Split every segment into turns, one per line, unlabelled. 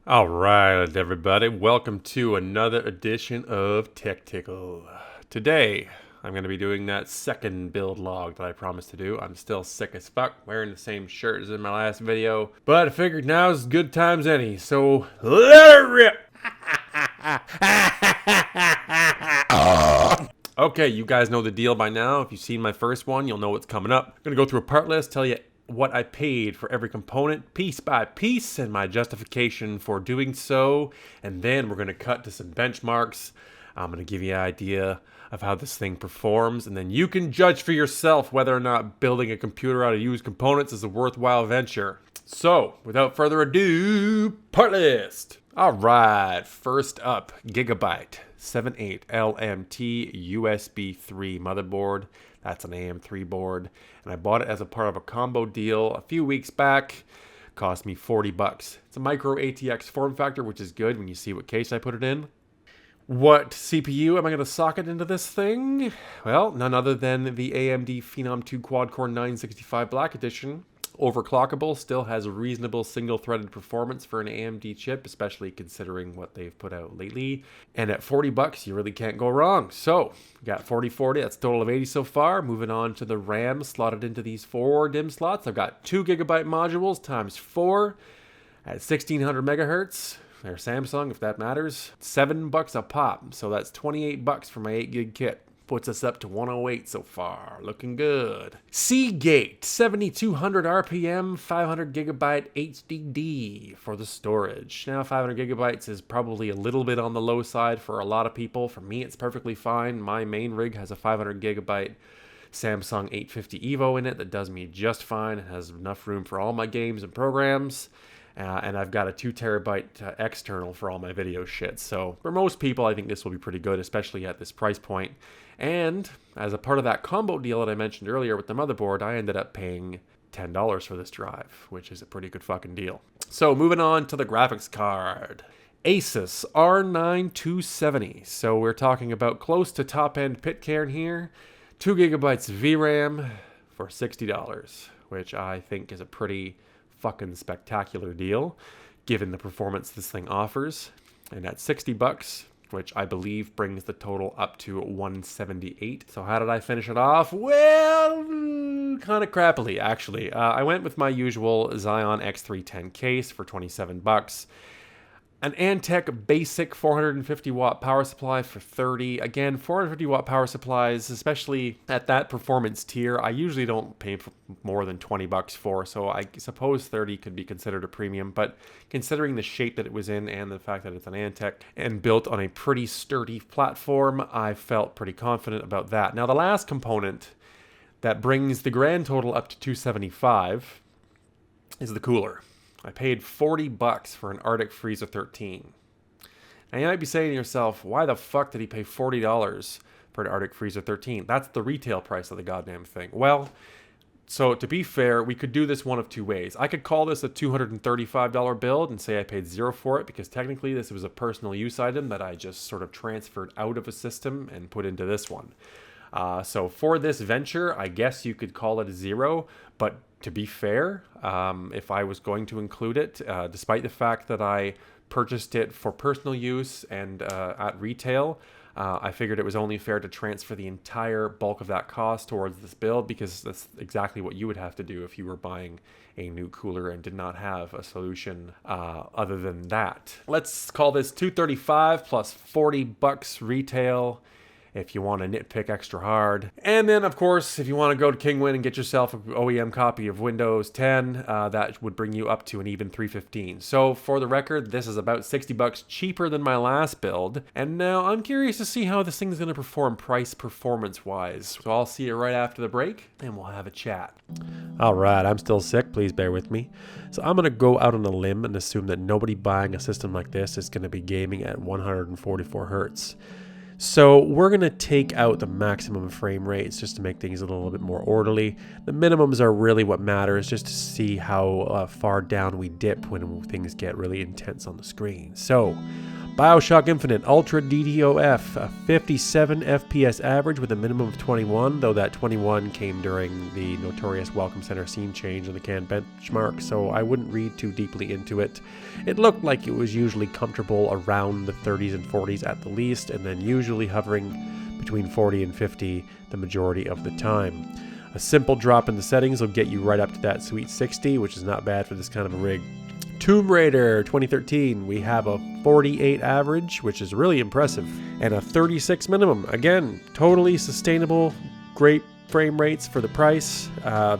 All right, everybody, welcome to another edition of Tech Tickle. Today, I'm going to be doing that second build log that I promised to do. I'm still sick as fuck, wearing the same shirt as in my last video, but I figured now's as good time as any, so let it rip! Okay, you guys know the deal by now. If you've seen my first one, you'll know what's coming up. I'm going to go through a part list, tell you what I paid for every component piece by piece and my justification for doing so. And then we're going to cut to some benchmarks. I'm going to give you an idea of how this thing performs. And then you can judge for yourself whether or not building a computer out of used components is a worthwhile venture. So, without further ado, part list. All right, first up, Gigabyte 78LMT USB 3 motherboard. That's an AM3 board, and I bought it as a part of a combo deal a few weeks back. Cost me 40 bucks. It's a micro ATX form factor, which is good when you see what case I put it in. What CPU am I going to socket into this thing? Well, none other than the AMD Phenom II quad-core 965 Black Edition. Overclockable, still has a reasonable single-threaded performance for an AMD chip, especially considering what they've put out lately. And at 40 bucks, you really can't go wrong. So, we got 40/40, that's a total of 80 so far. Moving on to the RAM slotted into these 4 DIMM slots. I've got 2 Gigabyte modules times 4 at 1600 megahertz. They're Samsung, if that matters. $7 a pop, so that's 28 bucks for my 8 gig kit. Puts us up to 108 so far. Looking good. Seagate 7200 RPM 500 gigabyte HDD for the storage. Now 500 gigabytes is probably a little bit on the low side for a lot of people. For me, it's perfectly fine. My main rig has a 500 gigabyte Samsung 850 EVO in it that does me just fine. It has enough room for all my games and programs. And I've got a 2 terabyte external for all my video shit. So for most people, I think this will be pretty good, especially at this price point. And as a part of that combo deal that I mentioned earlier with the motherboard, I ended up paying $10 for this drive, which is a pretty good fucking deal. So moving on to the graphics card. Asus R9 270. So we're talking about close to top-end Pitcairn here. 2 gigabytes of VRAM for $60, which I think is a pretty fucking spectacular deal given the performance this thing offers. And at 60 bucks, which I believe brings the total up to 178. So how did I finish it off? Well, kind of crappily actually. I went with my usual Xion X310 case for 27 bucks. An Antec Basiq 450 watt power supply for 30. Again, 450 watt power supplies, especially at that performance tier, I usually don't pay for more than 20 bucks for, so I suppose 30 could be considered a premium, but considering the shape that it was in and the fact that it's an Antec and built on a pretty sturdy platform, I felt pretty confident about that. Now, the last component that brings the grand total up to 275 is the cooler. I paid 40 bucks for an Arctic Freezer 13. Now you might be saying to yourself, why the fuck did he pay $40 for an Arctic Freezer 13? That's the retail price of the goddamn thing. Well, so to be fair, we could do this one of two ways. I could call this a $235 build and say I paid zero for it because technically this was a personal use item that I just sort of transferred out of a system and put into this one. So for this venture, I guess you could call it a zero, but to be fair, if I was going to include it, despite the fact that I purchased it for personal use and at retail, I figured it was only fair to transfer the entire bulk of that cost towards this build because that's exactly what you would have to do if you were buying a new cooler and did not have a solution other than that. Let's call this $235 plus 40 bucks retail if you want to nitpick extra hard. And then, of course, if you want to go to Kingwin and get yourself an OEM copy of Windows 10, that would bring you up to an even $315. So, for the record, this is about 60 bucks cheaper than my last build. And now, I'm curious to see how this thing is going to perform performance-wise. So, I'll see you right after the break, and we'll have a chat. All right, I'm still sick. Please bear with me. So, I'm going to go out on a limb and assume that nobody buying a system like this is going to be gaming at 144 hertz. So we're going to take out the maximum frame rates just to make things a little bit more orderly. The minimums are really what matters, just to see how far down we dip when things get really intense on the screen. So BioShock Infinite Ultra DDoF, a 57 FPS average with a minimum of 21, though that 21 came during the notorious Welcome Center scene change in the CAN benchmark, so I wouldn't read too deeply into it. It looked like it was usually comfortable around the 30s and 40s at the least, and then usually hovering between 40 and 50 the majority of the time. A simple drop in the settings will get you right up to that sweet 60, which is not bad for this kind of a rig. Tomb Raider 2013, we have a 48 average, which is really impressive, and a 36 minimum. Again, totally sustainable, great frame rates for the price.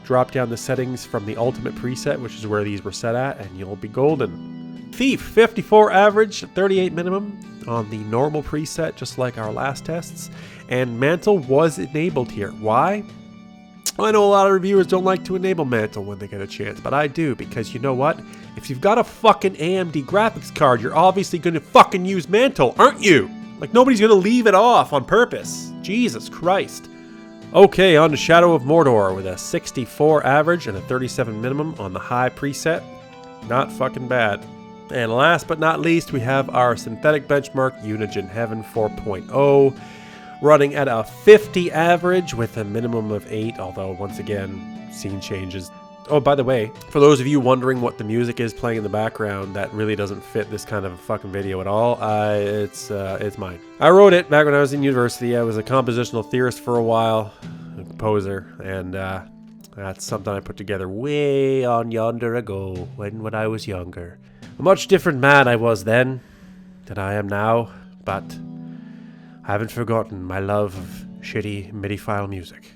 Drop down the settings from the ultimate preset, which is where these were set at, and you'll be golden. Thief 54 average, 38 minimum on the normal preset, just like our last tests, and Mantle was enabled here. Why? I know a lot of reviewers don't like to enable Mantle when they get a chance, but I do, because you know what? If you've got a fucking AMD graphics card, you're obviously going to fucking use Mantle, aren't you? Like, nobody's going to leave it off on purpose. Jesus Christ. Okay, on to Shadow of Mordor with a 64 average and a 37 minimum on the high preset. Not fucking bad. And last but not least, we have our synthetic benchmark, Unigine Heaven 4.0. Running at a 50 average with a minimum of 8, although once again, scene changes. Oh, by the way, for those of you wondering what the music is playing in the background, that really doesn't fit this kind of a fucking video at all. It's mine. I wrote it back when I was in university. I was a compositional theorist for a while, a composer, and that's something I put together way on yonder ago when I was younger. A much different man I was then than I am now, but I haven't forgotten my love of shitty MIDI file music.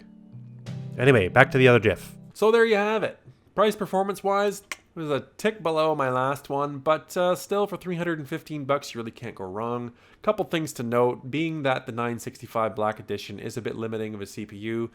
Anyway, back to the other diff. So there you have it. Price performance wise, it was a tick below my last one, but still for $315 you really can't go wrong. Couple things to note, being that the 965 Black Edition is a bit limiting of a CPU,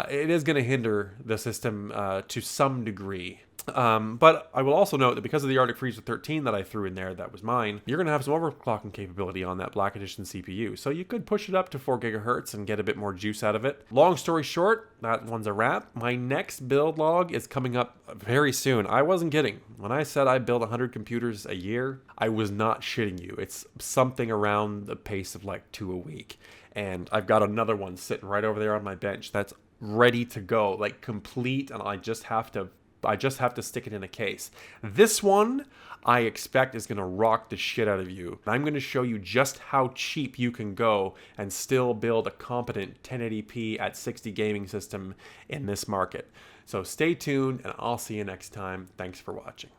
it is going to hinder the system to some degree. But I will also note that because of the Arctic Freezer 13 that I threw in there, that was mine, you're going to have some overclocking capability on that Black Edition CPU. So you could push it up to 4 gigahertz and get a bit more juice out of it. Long story short, that one's a wrap. My next build log is coming up very soon. I wasn't kidding. When I said I build 100 computers a year, I was not shitting you. It's something around the pace of like 2 a week. And I've got another one sitting right over there on my bench that's ready to go, like complete, and I just have to stick it in a case. This one, I expect, is going to rock the shit out of you. I'm going to show you just how cheap you can go and still build a competent 1080p at 60 gaming system in this market. So stay tuned, and I'll see you next time. Thanks for watching.